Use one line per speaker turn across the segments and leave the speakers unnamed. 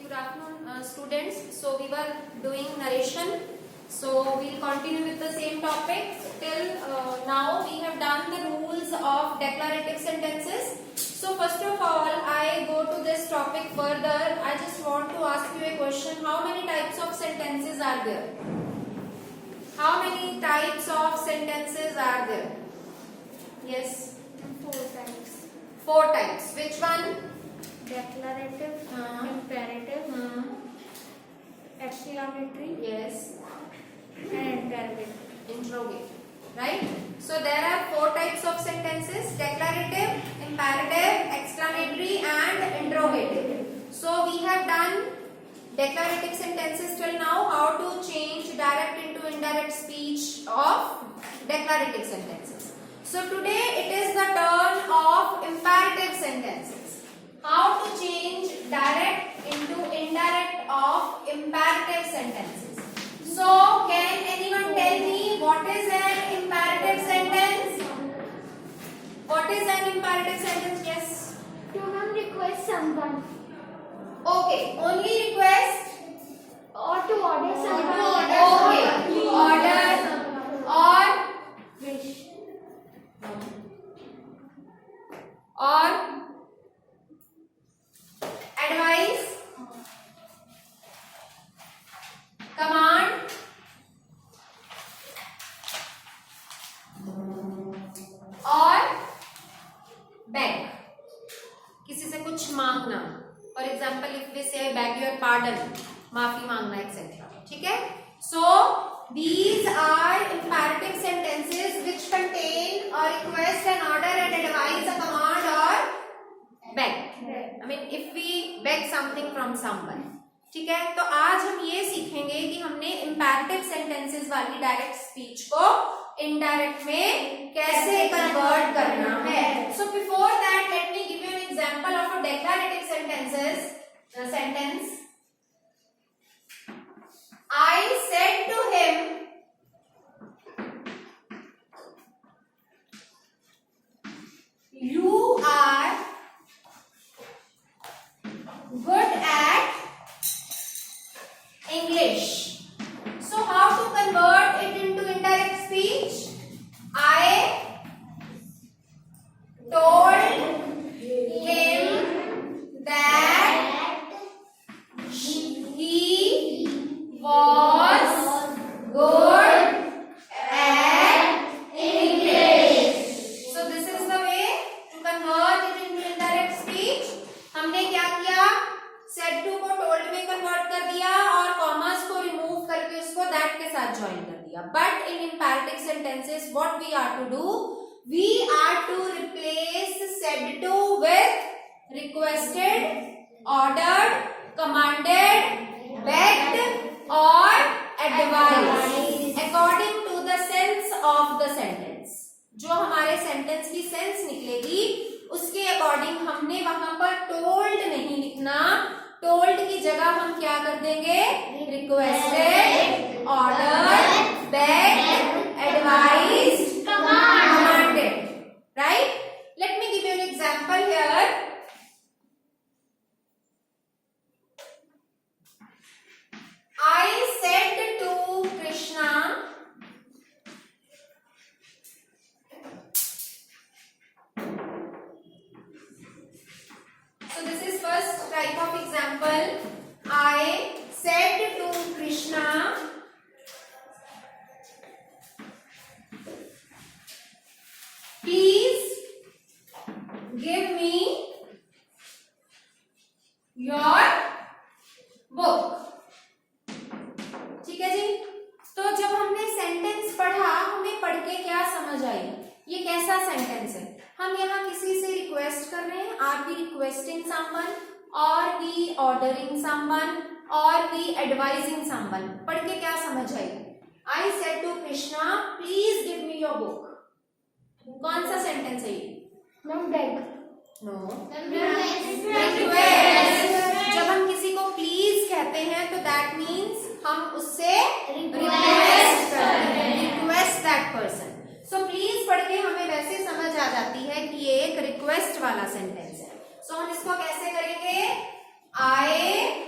Good afternoon, students. So we were doing narration. So we'll continue with the same topic. Till now we have done the rules of declarative sentences. So first of all, I go to this topic further. I just want to ask you a question. How many types of sentences are there? How many types of sentences are there? Yes?
4 types.
4 types. Which one?
Declarative, imperative, exclamatory,
Yes.
and interrogative.
Interrogative. Right? So there are 4 types of sentences: declarative, imperative, exclamatory and interrogative. So we have done declarative sentences till now. How to change direct into indirect speech of declarative sentences. So today it is the turn of imperative sentences. How to change direct into indirect of imperative sentences. So can anyone tell me what is an imperative sentence? What is an imperative sentence? Yes.
To request someone
Okay. Only request.
or to order someone.
Okay. Order or
Wish.
or advice, command, और beg. किसी से कुछ मांगना. For example, if we say beg your pardon, माफी मांगना, etc. ठीक है? So these are imperative sentences which contain a request, an order, an advice, a command or beg. I mean, if we beg something from someone. ठीक है? तो आज हम ये सीखेंगे कि हमने imperative sentences वाली डायरेक्ट स्पीच को इनडायरेक्ट में कैसे कन्वर्ट करना है. So before that, let me give you an example of a declarative sentences. The sentence: I said to him, you are good at English. So how to convert it into indirect speech? I told him that he was good at English. So this is the way to convert it into indirect speech. हमने क्या किया? said to को told में convert कर दिया और commas को remove करके उसको that के साथ join कर दिया. But in imperative sentences, what we are to do? We are to replace said to with requested, ordered, commanded, begged or advised according to the sense of the sentence. जो हमारे sentence की sense निकलेगी उसके according हमने वहां पर told नहीं लिखना. टोल्ड की जगह हम क्या कर देंगे? Requested, order, bagged, advised, commanded. Right? Let me give you an example here. I said to Krishna, so this is first type of example. I said to Krishna, please give me your book. ठीक है जी. तो जब हमने sentence पढ़ा, हमें पढ़ के क्या समझ आई? ये कैसा सेंटेंस है? हम यहाँ किसी से रिक्वेस्ट कर रहे हैं. आर वी रिक्वेस्टिंग समवन और वी ऑर्डरिंग समवन और वी एडवाइजिंग समवन? पढ़ के क्या समझ आई? I said to Krishna please give me your book. कौन सा सेंटेंस है ये? नो. रिक्वेस्ट. जब हम किसी को प्लीज कहते हैं तो दैट मीन्स हम उससे रिक्वेस्ट करते हैं. Request that person. So please पढ़ के हमें वैसे समझ आ जाती है कि ये एक रिक्वेस्ट वाला सेंटेंस है. सो हम इसको कैसे करेंगे? I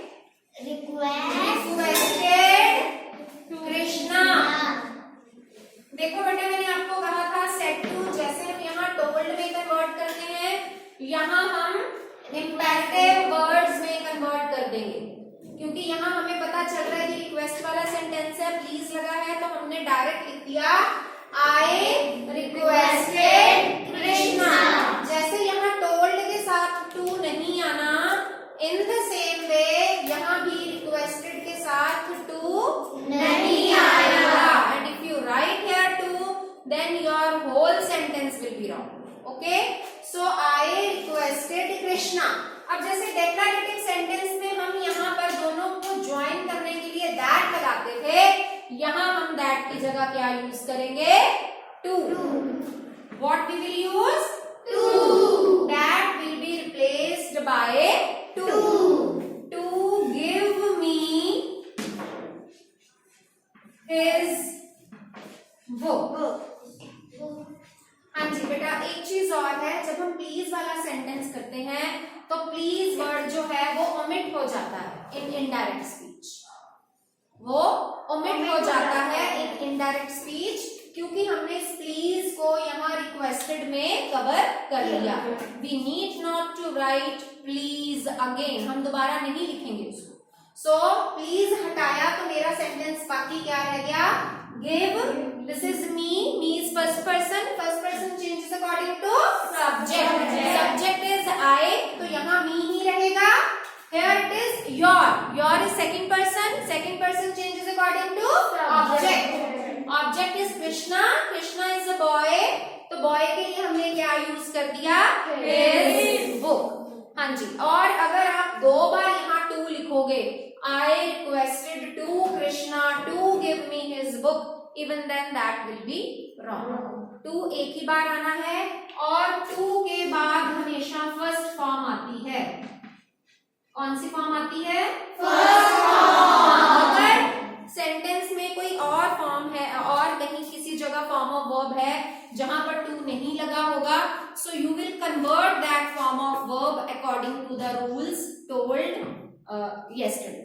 देंगे, क्योंकि यहाँ हमें पता चल रहा है कि रिक्वेस्ट वाला सेंटेंस है, प्लीज लगा है, तो हमने डायरेक्ट लिख दिया आई रिक्वेस्टेड कृष्णा। जैसे यहाँ टोल्ड के साथ टू नहीं आना, इन द सेम वे यहाँ भी रिक्वेस्टेड के साथ टू नहीं आएगा। And if you write here to, then your whole sentence will be wrong. Okay, so I requested Krishna. अब जैसे डिक्लेरेटिव सेंटेंस में हम यहाँ पर दोनों को ज्वाइन करने के लिए दैट लगाते थे, यहाँ हम दैट की जगह क्या यूज करेंगे? To. What we will use? To. That will be replaced by to. To give me his book. हाँ जी बेटा, एक चीज और है, जब हम प्लीज वाला सेंटेंस करते हैं तो प्लीज वर्ड जो है वो ओमिट हो जाता है इन इनडायरेक्ट स्पीच। वो ओमिट हो जाता है इन इनडायरेक्ट स्पीच, क्योंकि हमने इस प्लीज को यहाँ रिक्वेस्टेड में कवर कर लिया। We need not to write please again, हम दोबारा नहीं लिखेंगे उसको। सो प्लीज हटाया तो मेरा सेंटेंस बाकी क्या रह गया? Give, this is me, me is first person changes according to subject, subject is I, तो यहाँ मी ही रहेगा। Here it is your is second person changes according to object, object is Krishna is a boy, तो boy के लिए हमने क्या use कर दिया? his book। हाँ जी, और अगर आप दो बार यहाँ टू लिखोगे, I requested to Krishna to give me his book, even then that will be wrong। To एक ही बार आना है, और टू के बाद हमेशा फर्स्ट फॉर्म आती है। कौन सी फॉर्म आती है? First form. अगर सेंटेंस में कोई और फॉर्म है और कहीं किसी जगह फॉर्म ऑफ वर्ब है जहां पर टू नहीं लगा होगा, so you will convert that form of verb according to the rules told yesterday,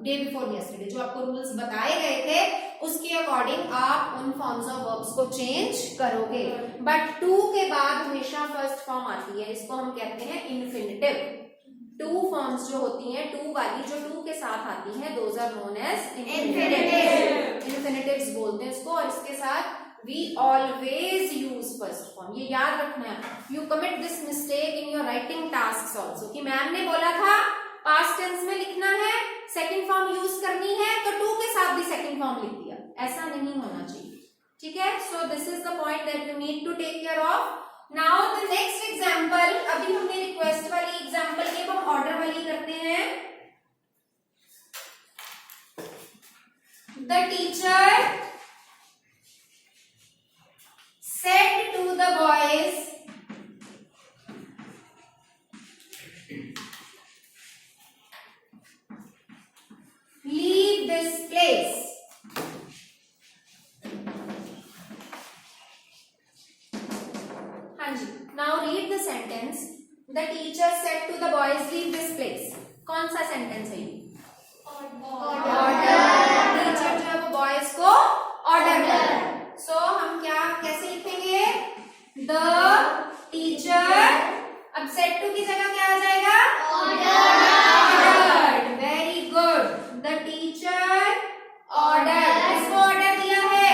day before yesterday. जो आपको रूल्स बताए गए थे उसके अकॉर्डिंग आप उन फॉर्म्स ऑफ वर्ब्स को चेंज करोगे। बट टू के बाद हमेशा फर्स्ट फॉर्म आती है, इसको हम कहते हैं इन्फिनिटिव। टू फॉर्म्स जो होती हैं, टू वाली जो टू के साथ आती हैं, those are known as infinitive. Infinitives बोलते हैं इसको, और इसके साथ we always use first form. ये याद रखना है, you commit this mistake in your writing tasks also, कि मैम ने बोला था पास्ट टेंस में लिखना है, सेकंड फॉर्म यूज करनी है, तो टू के साथ भी सेकंड फॉर्म लिख दिया, ऐसा नहीं होना चाहिए। ठीक है, so this is the point that you need to take care of. Now the next example, अभी हमने रिक्वेस्ट वाली एग्जाम्पल की, अब हम ऑर्डर वाली करते हैं। The teacher said to the boys, leave this place. हाँ जी, now read the sentence, the teacher said to the boys leave this place. कौन सा सेंटेंस है ये? ऑर्डर। टीचर जो है वो बॉयज को ऑर्डर कर रहा है। सो हम क्या कैसे लिखेंगे? द टीचर, अब सेड टू की जगह क्या आ जाएगा? Order. Very good, the teacher order. किसको ऑर्डर दिया है?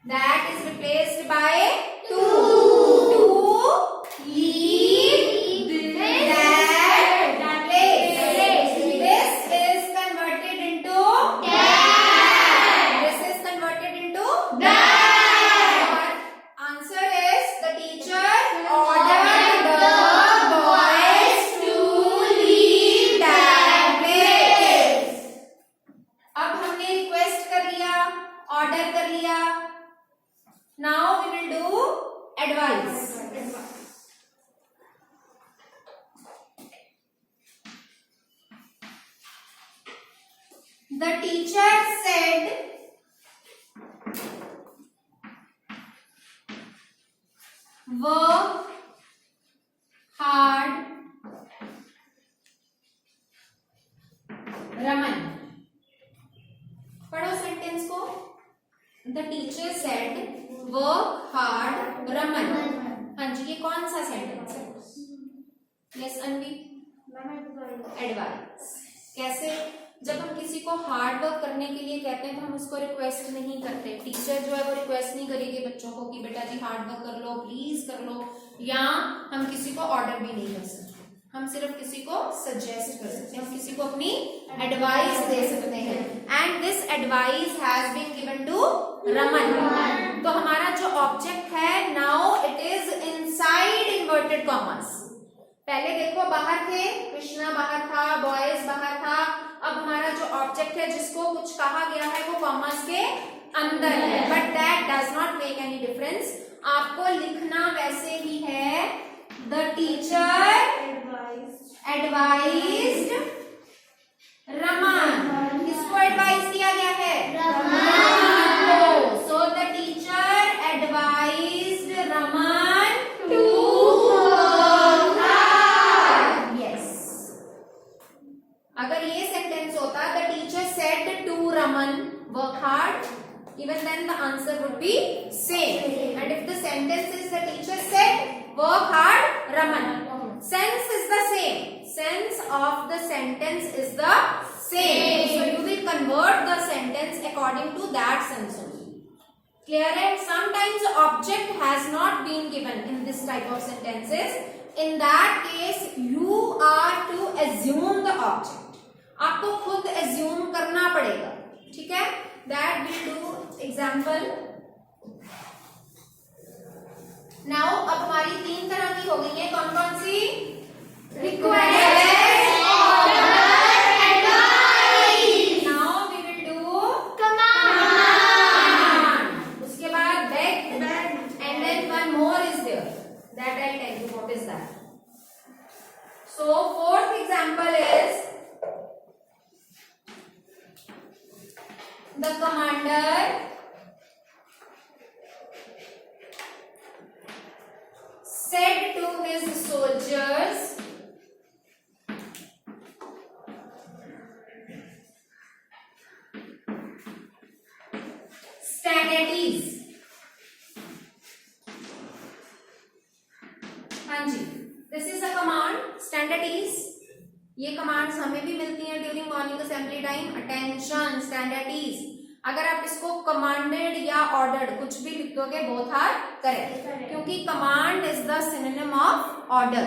That is replaced by to. To leave that place. This is converted into that. This is converted into that. Answer is the teacher ordered the boys to leave that place. अब हमने request कर लिया, order कर लिया। Now we will do advice. The teacher said, work hard, Raman. पढ़ो sentence को। The teacher said, work hard Raman. हाँ जी, ये कौन सा सेंटेंस है? यस अनवी,
मैम
एडवाइस कैसे? जब हम किसी को हार्ड वर्क करने के लिए कहते हैं तो हम उसको रिक्वेस्ट नहीं करते। टीचर जो है वो रिक्वेस्ट नहीं करेगी बच्चों को कि बेटा जी हार्ड वर्क कर लो, प्लीज कर लो, या हम किसी को ऑर्डर भी नहीं कर सकते। हम सिर्फ किसी को सजेस्ट कर सकते हैं, हम किसी को अपनी एडवाइस दे सकते हैं। And this advice has been given to Raman. तो हमारा जो ऑब्जेक्ट है now it is inside inverted commas. पहले देखो बाहर थे, कृष्णा बाहर था, बॉयज बाहर था। अब हमारा जो ऑब्जेक्ट है जिसको कुछ कहा गया है वो कॉमर्स के अंदर है, but that does not make any difference. आपको लिखना वैसे ही है, द टीचर एडवाइज्ड रमन। किसको एडवाइस दिया गया है? रमन को। So the teacher advised Raman to work hard. Yes, अगर ये सेंटेंस होता the teacher said to Raman work hard, even then the answer would be same. And if the sentence is the teacher said work hard Raman, sense is the same, sense of the sentence is the same, so you will convert the sentence according to that sense only. Clear? And sometimes object has not been given in this type of sentences. In that case you are to assume the object. आपको खुद assume करना पड़ेगा, ठीक है? That will do example. Now अब हमारी 3 तरह की हो गई है, कौन कौन सी? Request, order, advice. Now we will do command. उसके बाद beg, and then one more is there. That I'll tell you what is that. So 4th example is the commander said to his soldiers, stand at ease. हाँ जी, this is a command, stand at ease. ये commands हमें भी मिलती हैं during morning assembly time. Attention, stand at ease. अगर आप इसको कमांडेड या ऑर्डर्ड कुछ भी लिख दोगे बोथ आर करेक्ट, क्योंकि command is the synonym of order.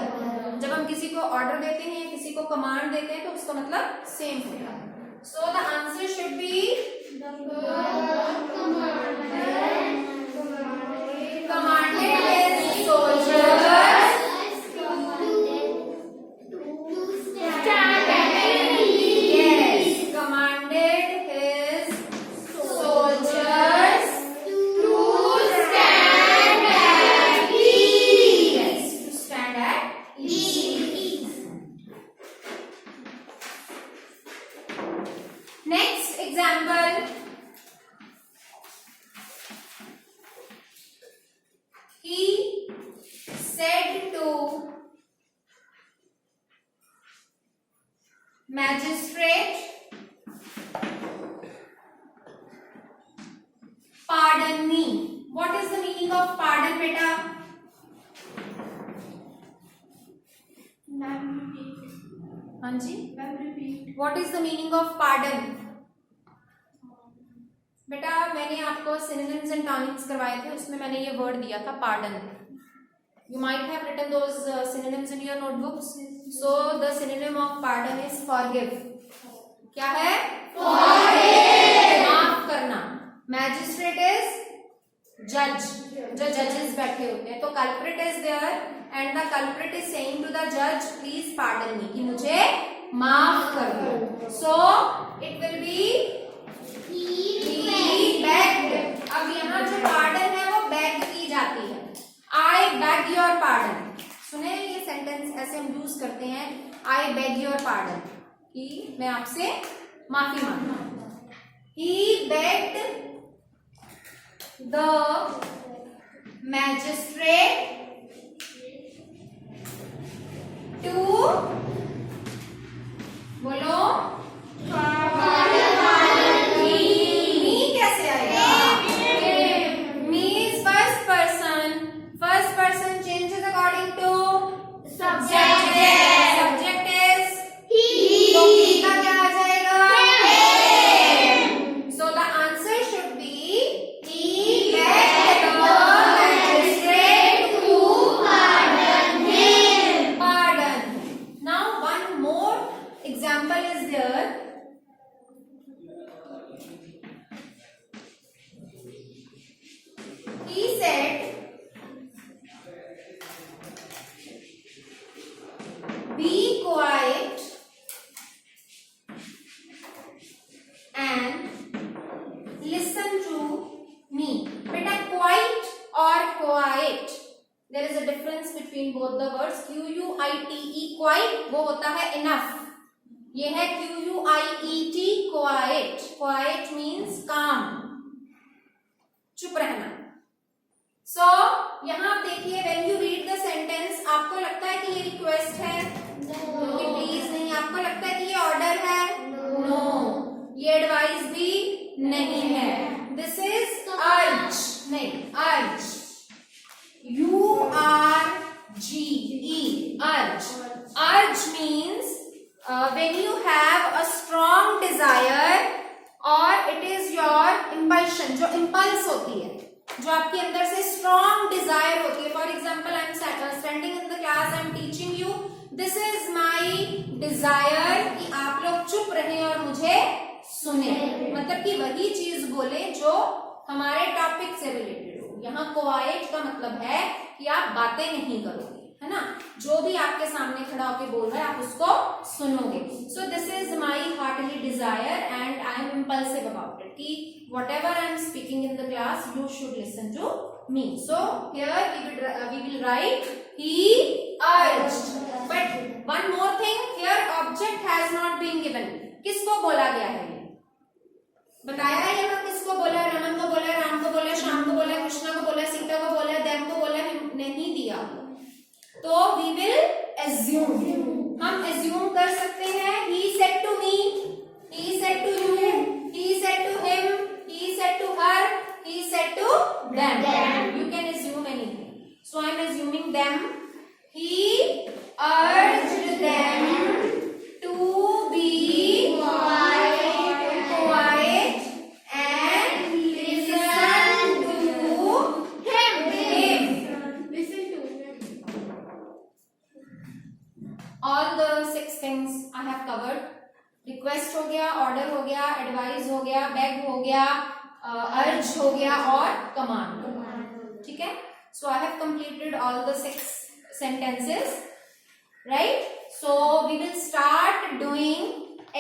जब हम किसी को ऑर्डर देते हैं या किसी को कमांड देते हैं तो उसका मतलब सेम होगा। So the answer should be commanded his soldiers magistrate, pardon me. What is the meaning of pardon, beta? हाँ जी, what is the meaning of pardon? बेटा मैंने आपको synonyms and tonics करवाए थे, उसमें मैंने ये वर्ड दिया था pardon. You might have written those synonyms in your notebooks. So the synonym of pardon is forgive. क्या है? Forgive. माफ करना. Magistrate is judge. जो judges बैठे होते हैं, तो culprit is there and the culprit is saying to the judge, please pardon me, कि मुझे माफ कर दो. So it will be he begged. अब यहाँ जो pardon है वो beg की जाती है. I beg your pardon. सुने ये सेंटेंस ऐसे हम यूज करते हैं, I beg your pardon, कि मैं आपसे माफी मांगता हूँ. He begged the magistrate to बोलो First person changes according to subject. between both the words. QUITE quite वो होता है enough. ये है QUIET quiet. Quiet means calm. चुप रहना. So यहाँ आप देखिए when you read the sentence आपको लगता है कि ये request है? कि प्लीज नहीं. आपको लगता है कि ये ऑर्डर है? नो. ये एडवाइस भी नहीं है. दिस इज अर्ज. नहीं, अर्ज. URGE urge. Urge means when you have a strong desire or it is your impulsion. जो impulse होती है, जो आपके अंदर से strong desire होती है. For example, I am standing in the class, I am teaching you. This is my desire कि आप लोग चुप रहें और मुझे सुने. मतलब कि वही चीज बोले जो हमारे टॉपिक से रिलेटेड हो. यहाँ क्वाइट का मतलब है कि आप बातें नहीं करोगे, है ना. जो भी आपके सामने खड़ा होकर बोल रहा है आप उसको सुनोगे. So this is my heartly desire and I am impulsive about it कि whatever I am speaking in the class you should listen to me. So here we will write he urged. But one more thing, here object has not been given. किसको बोला गया है? बताया है यहाँ किसको बोला है? रमन को बोला है, राम को बोला है, श्याम को बोला है, कृष्णा को बोला है, सीता को बोला है, देव को बोला है, नहीं दिया. तो we will assume. हम assume कर सकते हैं. He said to me, he said to you, he said to him, he said to her, he said to them. You can assume anything. So I am assuming them. He urged them to be quiet and listen to him.
Listen to him.
All the 6 things I have covered. Request हो गया, order हो गया, advice हो गया, bag हो गया, अर्ज हो गया और कमांड. ठीक है. So I have completed all the 6 sentences, right? So we will start doing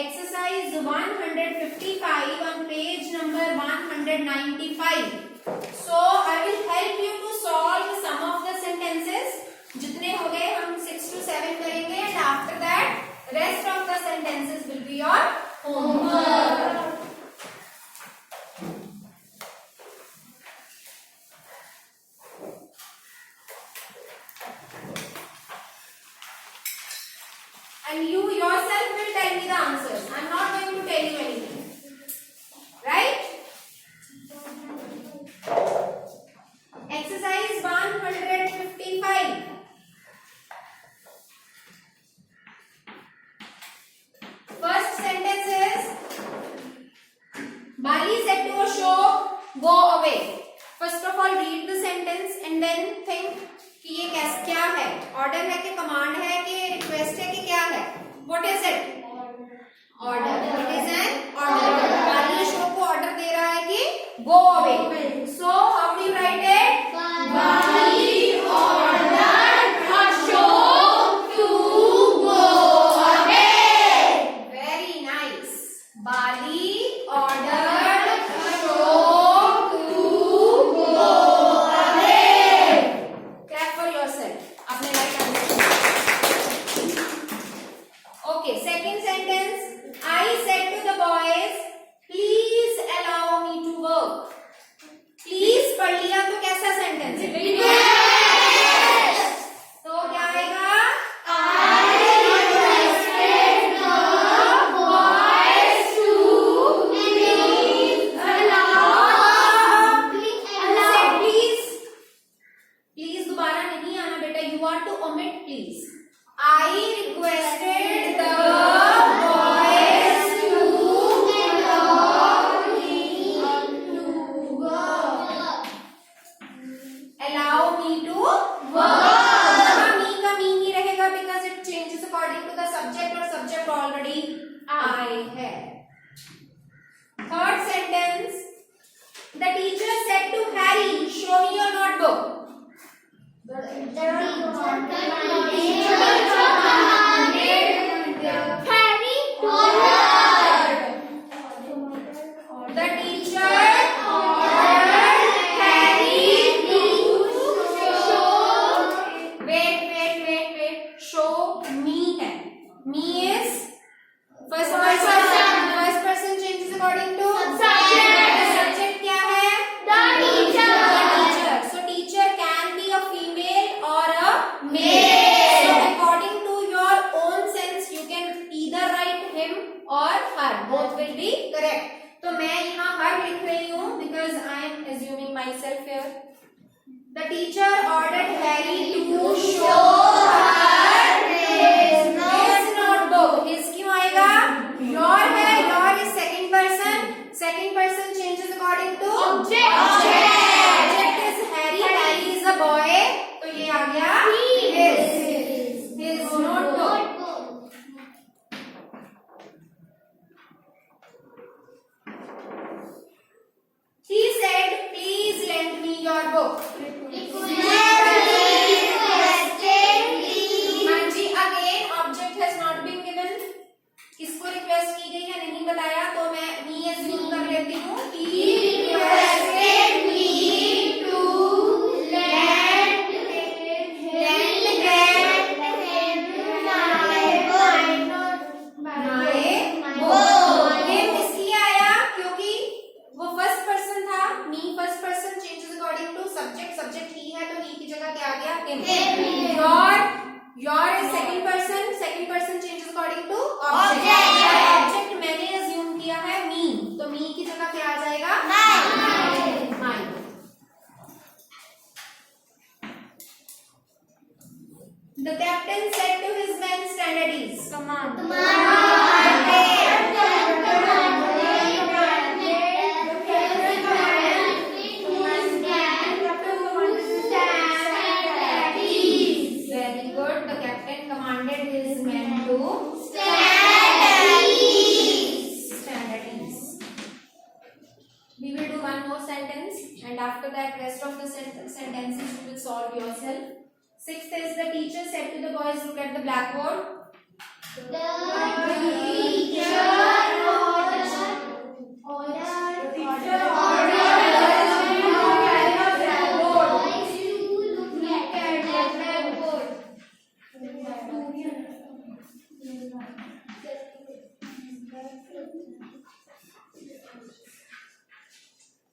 exercise 155 on page number 195. So I will help you to solve some of the sentences. जितने हो गए हम 6 to 7 करेंगे and after that rest of the sentences will be your homework. And you yourself will tell me the answers. I am not going to tell you anything. Right? Exercise 155. First sentence is Bali said to Ashok, go away. First of all read the sentence and then think कि ये कैसे क्या है, order है कि command है कि request है कि क्या है. What is it? Order. It is an order. बाली अशोक को ऑर्डर दे रहा है कि go away. So how do you write it? Bali ordered Ashok to go away. Very nice. Bali ordered Ashok to go away. Clap for yourself. अपने right answer. Okay, second sentence. I said to the boys, please allow me to work. Please पढ़ लिया तो कैसा sentence है? Yes. तो क्या आएगा? I requested the boys to please allow. Say please. Please दोबारा नहीं आना बेटा. You are to omit please. I requested the boys to allow me to work. यहाँ me का me ही रहेगा because it changes according to the subject और subject already I है. Third sentence. The teacher said to Harry, show me your notebook. The teacher commanded teacher ordered Harry to show her his notebook. His क्यों आएगा? Your है, your is second person. Second person changes according to object. Object is Harry. Harry is a boy. तो ये आ गया his notebook. He said, "Please lend me your book." Manji, again object has not been given. किसको request की गई है नहीं बताया, तो मैं me assume कर लेती हूँ. He requested me to lend my book. Him इसलिए आया क्योंकि वो फर्स्ट पर्सन था. me first person changes according to subject. subject he है तो he की जगह क्या आ गया? him. your is second person. second person changes according to object. object मैंने assume किया है me, तो me की जगह क्या आ जाएगा? mine. The captain said to his men, stand at ease. Very good. The captain commanded his men to stand at ease. We will do one more sentence, and after that, rest of the sentences you will solve yourself. Sixth is the teacher said to the boys, look at the blackboard.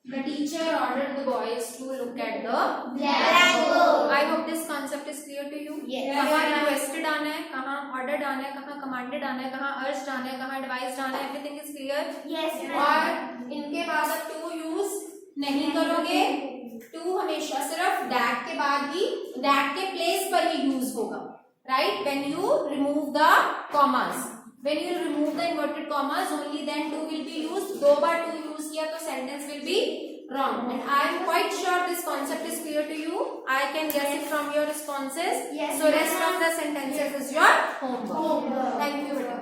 The teacher ordered the boys to look at the blackboard. I hope this concept is clear to you.
Yes.
कहाँ requested आना है, कहाँ ordered आना है, कहाँ commanded आना है, कहाँ urged आना है, कहाँ advised आना है. Everything is clear. और इनके बाद अब to use नहीं करोगे. to हमेशा सिर्फ that के बाद ही, that के place पर ही use होगा. Right? When you remove the commas. When you remove the inverted commas, only then to will be used. दो बार to use किया तो sentence will be wrong. And I am quite sure this concept is clear to you. I can guess it from your responses.
Yes.
So rest of the sentences is your homework. Thank you, beta.